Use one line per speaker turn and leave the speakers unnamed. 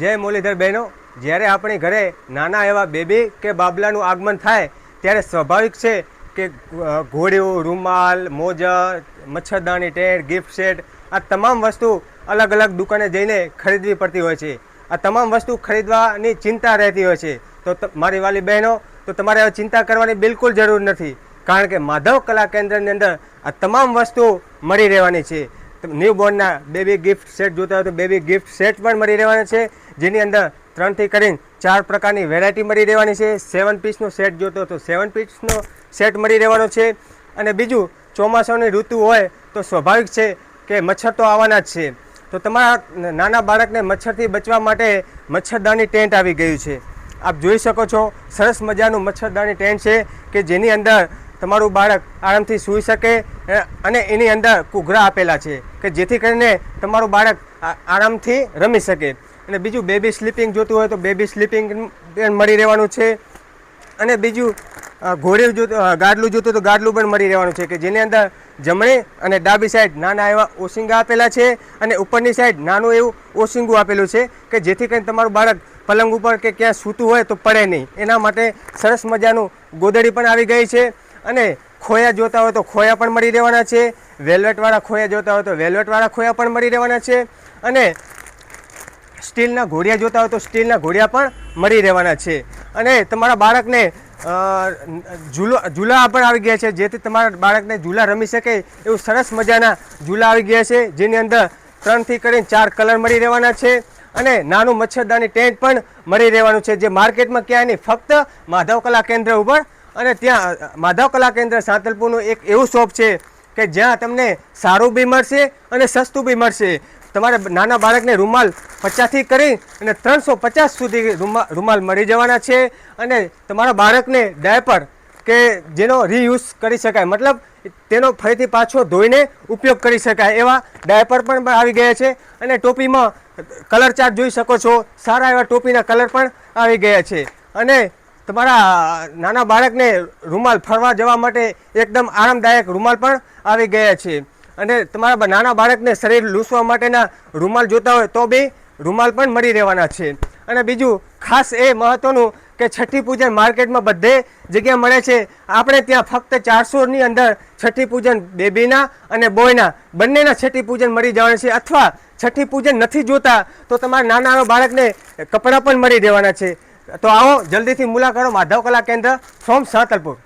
જય મુરલીધર બહેનો, જ્યારે આપણી ઘરે નાના એવા બેબી કે બાબલાનું આગમન થાય ત્યારે સ્વાભાવિક છે કે ઘોડિયું, રૂમાલ, મોજા, મચ્છરદાની ટેન્ટ, ગિફ્ટ સેટ આ તમામ વસ્તુ અલગ અલગ દુકાને જઈને ખરીદવી પડતી હોય છે. આ તમામ વસ્તુ ખરીદવાની ચિંતા રહેતી હોય છે. તો મારી વાલી બહેનો, તો તમારે હવે ચિંતા કરવાની બિલકુલ જરૂર નથી, કારણ કે માધવ કલા કેન્દ્રની અંદર આ તમામ વસ્તુ મળી રહેવાની છે. ન્યૂબોર્નના બેબી ગિફ્ટ સેટ જોતા હોય તો બેબી ગિફ્ટ સેટ પણ મળી રહેવાના છે, જેની અંદર 3થી કરીને 4 પ્રકારની વેરાયટી મળી રહેવાની છે. 7 પીસનો સેટ જોતો હોય તો 7 પીસનો સેટ મળી રહેવાનો છે. અને બીજું, ચોમાસાની ઋતુ હોય તો સ્વાભાવિક છે કે મચ્છર તો આવવાના જ છે. તો તમારા નાના બાળકને મચ્છરથી બચવા માટે મચ્છરદાની ટેન્ટ આવી ગયું છે. આપ જોઈ શકો છો, સરસ મજાનું મચ્છરદાની ટેન્ટ છે કે જેની અંદર તમારું બાળક આરામથી સૂઈ શકે અને એની અંદર ઘૂઘરા આપેલા છે કે જેથી કરીને તમારું બાળક આરામથી રમી શકે. અને બીજું, બેબી સ્લીપિંગ જોતું હોય તો બેબી સ્લીપિંગ મળી રહેવાનું છે. અને બીજું, ઘોડિયું ગાડલું જોતું તો ગાડલું પણ મળી રહેવાનું છે કે જેની અંદર જમણી અને ડાબી સાઈડ નાના એવા ઓશિંગા આપેલા છે અને ઉપરની સાઈડ નાનું એવું ઓશિંગું આપેલું છે કે જેથી કરીને તમારું બાળક પલંગ ઉપર કે ક્યાં સૂતું હોય તો પડે નહીં. એના માટે સરસ મજાનું ગોદડી પણ આવી ગઈ છે. અને ખોયા જોતા હોય તો ખોયા પણ મળી રહેવાના છે. વેલ્વેટવાળા ખોયા જોતા હોય તો વેલ્વેટવાળા ખોયા પણ મળી રહેવાના છે. અને સ્ટીલના ઘોડિયા જોતા હોય તો સ્ટીલના ઘોડિયા પણ મળી રહેવાના છે. અને તમારા બાળકને ઝૂલા પણ આવી ગયા છે, જેથી તમારા બાળકને ઝૂલા રમી શકે એવું સરસ મજાના ઝૂલા આવી ગયા છે, જેની અંદર 3થી કરીને 4 કલર મળી રહેવાના છે. અને નાનું મચ્છરદાની ટેન્ટ પણ મળી રહેવાનું છે, જે માર્કેટમાં ક્યાંય નહીં, ફક્ત માધવ કલા કેન્દ્ર ઉપર. અને ત્યાં માધવ કલા કેન્દ્ર સાંતલપુરનું એક એવું શોપ છે કે જ્યાં તમને સારું બી મળશે અને સસ્તું બી મળશે. તમારે નાના બાળકને રૂમાલ 50થી કરી અને 350 સુધી રૂમાલ મળી જવાના છે. અને તમારા બાળકને ડાયપર કે જેનો રીયુઝ કરી શકાય, મતલબ તેનો ફરીથી પાછો ધોઈને ઉપયોગ કરી શકાય એવા ડાયપર પણ આવી ગયા છે. અને ટોપીમાં કલર ચાર્ટ જોઈ શકો છો, સારા એવા ટોપીના કલર પણ આવી ગયા છે. અને તમારા નાના બાળકને રૂમાલ ફરવા જવા માટે એકદમ આરામદાયક રૂમાલ પણ આવી ગયા છે. અને તમારા નાના બાળકને શરીર લૂસવા માટેના રૂમાલ જોતા હોય તો બી રૂમાલ પણ મળી રહેવાના છે. અને બીજું ખાસ એ મહત્ત્વનું કે છઠ્ઠી પૂજન માર્કેટમાં બધે જગ્યા મળે છે, આપણે ત્યાં ફક્ત 400ની અંદર છઠ્ઠી પૂજન બેબીના અને બોયના બંનેના છઠ્ઠી પૂજન મળી જવાના છે. અથવા છઠ્ઠી પૂજન નથી જોતા તો તમારા નાના બાળકને કપડાં પણ મળી રહેવાના છે. તો આવો જલ્દીથી મુલાકાતો માધવ કલા કેન્દ્ર ફ્રોમ સાંતલપુર.